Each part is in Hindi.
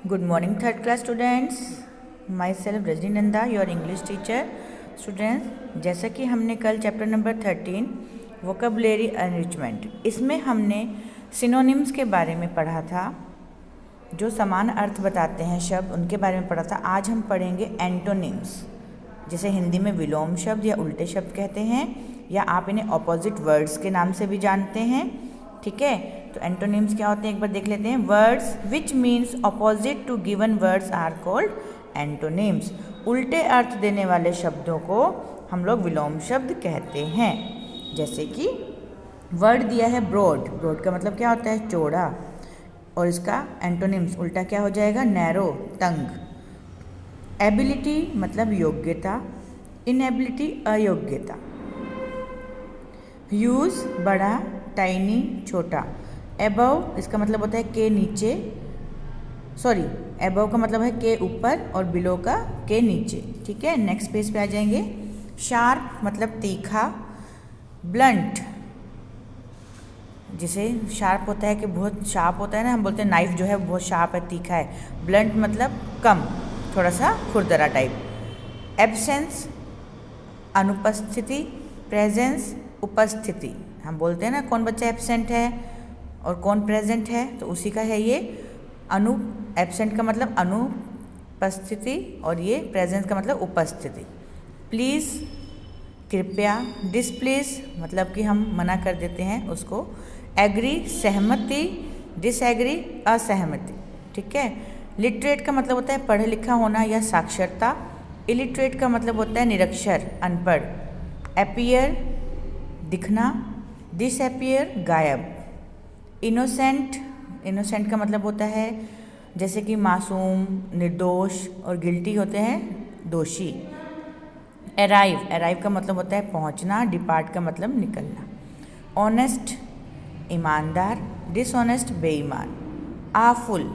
Good morning, third class students. Myself Rajni Nanda, your English teacher. Students, जैसा कि हमने कल चैप्टर नंबर 13 वोकेबुलरी एनरिचमेंट, इसमें हमने सिनोनिम्स के बारे में पढ़ा था, जो समान अर्थ बताते हैं शब्द, उनके बारे में पढ़ा था। आज हम पढ़ेंगे एंटोनिम्स, जिसे हिंदी में विलोम शब्द या उल्टे शब्द कहते हैं, या आप इन्हें ऑपोजिट वर्ड्स के नाम से भी जानते हैं। ठीक है, तो एंटोनिम्स क्या होते हैं एक बार देख लेते हैं। Words which means opposite to given words are called antonyms. उल्टे अर्थ देने वाले शब्दों को हम लोग विलोम शब्द कहते हैं। जैसे कि वर्ड दिया है ब्रॉड, ब्रॉड का मतलब क्या होता है? चौड़ा, और इसका एंटोनिम्स उल्टा क्या हो जाएगा? नैरो, तंग। एबिलिटी मतलब योग्यता, इनएबिलिटी अयोग्यता। ह्यूज बड़ा, टाइनी छोटा। एबव इसका मतलब होता है के नीचे, एबव का मतलब है के ऊपर और बिलो का के नीचे। ठीक है, नेक्स्ट पेज पे आ जाएंगे। शार्प मतलब तीखा। ब्लंट, जिसे शार्प होता है कि बहुत शार्प होता है ना, हम बोलते हैं नाइफ जो है बहुत शार्प है, तीखा है। ब्लंट मतलब कम, थोड़ा सा खुरदरा टाइप। एब्सेंस अनुपस्थिति, प्रेजेंस उपस्थिति। हम बोलते हैं ना कौन बच्चा एब्सेंट है और कौन प्रेजेंट है, तो उसी का है ये एब्सेंट का मतलब अनुपस्थिति और ये प्रेजेंस का मतलब उपस्थिति। प्लीज़ कृपया। डिसप्लीज मतलब कि हम मना कर देते हैं उसको। एग्री सहमति, डिसएग्री असहमति। ठीक है। लिटरेट का मतलब होता है पढ़ा लिखा होना या साक्षरता। इलिटरेट का मतलब होता है निरक्षर, अनपढ़। अपीयर दिखना, डिसअपीयर गायब। इनोसेंट, इनोसेंट का मतलब होता है जैसे कि मासूम, निर्दोष, और गिल्टी होते हैं दोषी। अराइव, अराइव का मतलब होता है पहुंचना। डिपार्ट का मतलब निकलना। ऑनेस्ट ईमानदार, डिसऑनेस्ट बेईमान। आफुल,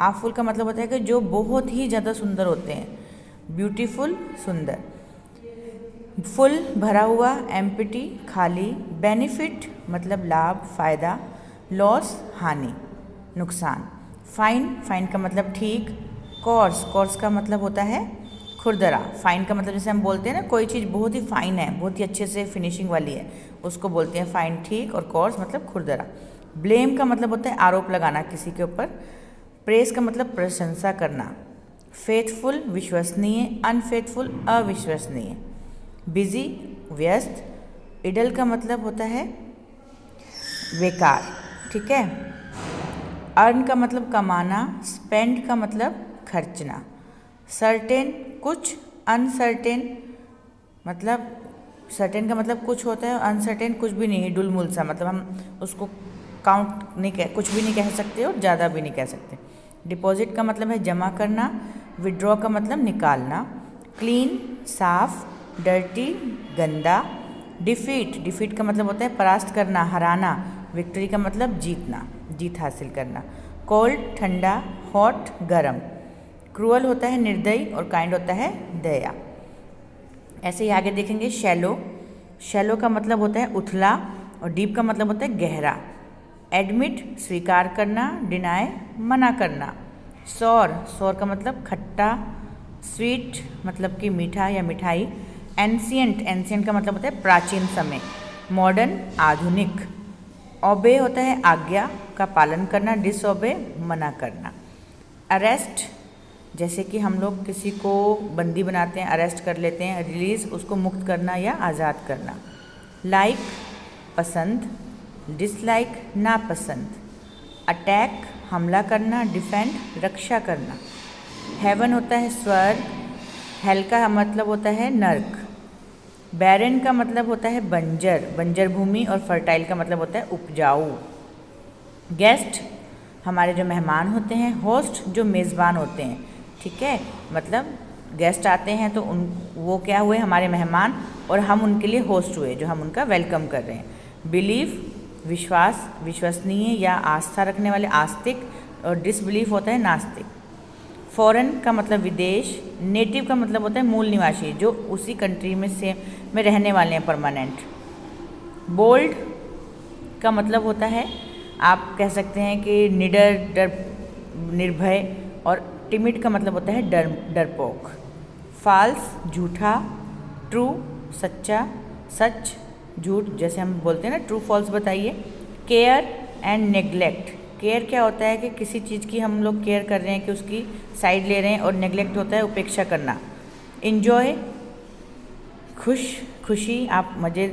आफुल का मतलब होता है कि जो बहुत ही ज़्यादा सुंदर होते हैं। ब्यूटीफुल सुंदर। फुल भरा हुआ, एम्प्टी खाली। बेनिफिट मतलब लाभ, फायदा। लॉस हानि, नुकसान। फाइन, फाइन का मतलब ठीक। कोर्स, कोर्स का मतलब होता है खुरदरा। फाइन का मतलब जैसे हम बोलते हैं ना कोई चीज़ बहुत ही फाइन है, बहुत ही अच्छे से फिनिशिंग वाली है, उसको बोलते हैं फाइन, ठीक। और कोर्स मतलब खुरदरा। ब्लेम का मतलब होता है आरोप लगाना किसी के ऊपर। प्रेस का मतलब प्रशंसा करना। फेथफुल विश्वसनीय, अनफेथफुल अविश्वसनीय। बिजी व्यस्त। इडल का मतलब होता है बेकार। ठीक है। अर्न का मतलब कमाना। स्पेंड का मतलब खर्चना। सर्टेन कुछ, अनसर्टेन मतलब सर्टेन का मतलब कुछ होता है, अनसर्टेन कुछ भी नहीं है, डुलमुल सा, मतलब हम उसको काउंट नहीं कह, कुछ भी नहीं कह सकते और ज़्यादा भी नहीं कह सकते। डिपॉजिट का मतलब है जमा करना। विड्रॉ का मतलब निकालना। क्लीन साफ, डर्टी गंदा। डिफीट, डिफीट का मतलब होता है परास्त करना, हराना। विक्ट्री का मतलब जीतना, जीत हासिल करना। कोल्ड ठंडा, हॉट गरम। क्रूअल होता है निर्दयी और काइंड होता है दया। ऐसे ही आगे देखेंगे। शैलो, शैलो का मतलब होता है उथला और डीप का मतलब होता है गहरा। एडमिट स्वीकार करना, डिनाय मना करना। सौर, सौर का मतलब खट्टा। स्वीट मतलब कि मीठा या मिठाई। एंशियंट, एंशियंट का मतलब होता है प्राचीन समय। मॉडर्न आधुनिक। ओबे होता है आज्ञा का पालन करना। डिसओबे मना करना। अरेस्ट, जैसे कि हम लोग किसी को बंदी बनाते हैं, अरेस्ट कर लेते हैं। रिलीज़ उसको मुक्त करना या आज़ाद करना। लाइक पसंद, डिसलाइक नापसंद। अटैक हमला करना। डिफेंड रक्षा करना। हेवन होता है स्वर्ग। हेल का मतलब होता है नर्क। बैरन का मतलब होता है बंजर, बंजर भूमि, और फर्टाइल का मतलब होता है उपजाऊ। गेस्ट हमारे जो मेहमान होते हैं। होस्ट जो मेज़बान होते हैं। ठीक है, मतलब गेस्ट आते हैं तो वो क्या हुए? हमारे मेहमान, और हम उनके लिए होस्ट हुए, जो हम उनका वेलकम कर रहे हैं। बिलीफ विश्वास, विश्वसनीय या आस्था रखने वाले, आस्तिक, और डिसबिलीफ होता है नास्तिक। फॉरेन का मतलब विदेश। नेटिव का मतलब होता है मूल निवासी, जो उसी कंट्री में रहने वाले हैं, परमानेंट। बोल्ड का मतलब होता है, आप कह सकते हैं कि निडर, निर्भय, और टिमिड का मतलब होता है डरपोक। फाल्स झूठा, ट्रू सच्चा, सच झूठ, जैसे हम बोलते हैं ना ट्रू फॉल्स बताइए। केयर एंड नेग्लेक्ट, केयर क्या होता है कि किसी चीज़ की हम लोग केयर कर रहे हैं कि उसकी साइड ले रहे हैं, और नेग्लेक्ट होता है उपेक्षा करना। इन्जॉय खुशी, आप मज़े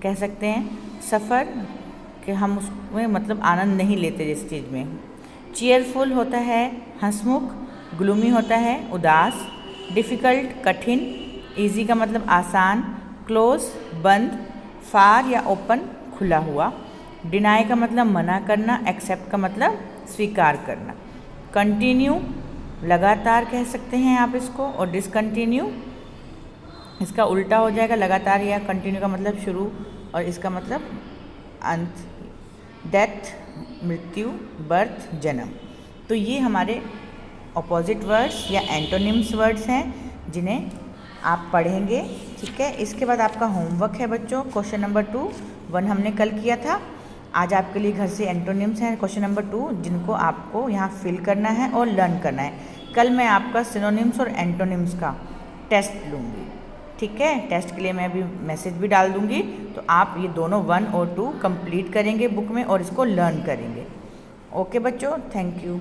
कह सकते हैं। सफ़र कि हम उसमें मतलब आनंद नहीं लेते जिस चीज़ में। चीयरफुल होता है हंसमुख, ग्लूमी होता है उदास। डिफ़िकल्ट कठिन, इजी का मतलब आसान, क्लोज बंद, फार या ओपन खुला हुआ। डिनाई का मतलब मना करना, एक्सेप्ट का मतलब स्वीकार करना। कंटिन्यू लगातार कह सकते हैं आप इसको, और डिसकंटिन्यू इसका उल्टा हो जाएगा, लगातार या कंटिन्यू का मतलब शुरू और इसका मतलब अंत। डेथ मृत्यु, बर्थ जन्म। तो ये हमारे ऑपोजिट वर्ड्स या एंटोनिम्स वर्ड्स हैं जिन्हें आप पढ़ेंगे, ठीक है। इसके बाद आपका होमवर्क है बच्चों, क्वेश्चन नंबर 2, 1 हमने कल किया था। आज आपके लिए घर से एंटोनिम्स हैं क्वेश्चन नंबर 2, जिनको आपको यहाँ फिल करना है और लर्न करना है। कल मैं आपका सिनोनिम्स और एंटोनिम्स का टेस्ट लूँगी, ठीक है। टेस्ट के लिए मैं अभी मैसेज भी डाल दूँगी, तो आप ये दोनों 1 और 2 कंप्लीट करेंगे बुक में और इसको लर्न करेंगे। ओके बच्चों, थैंक यू।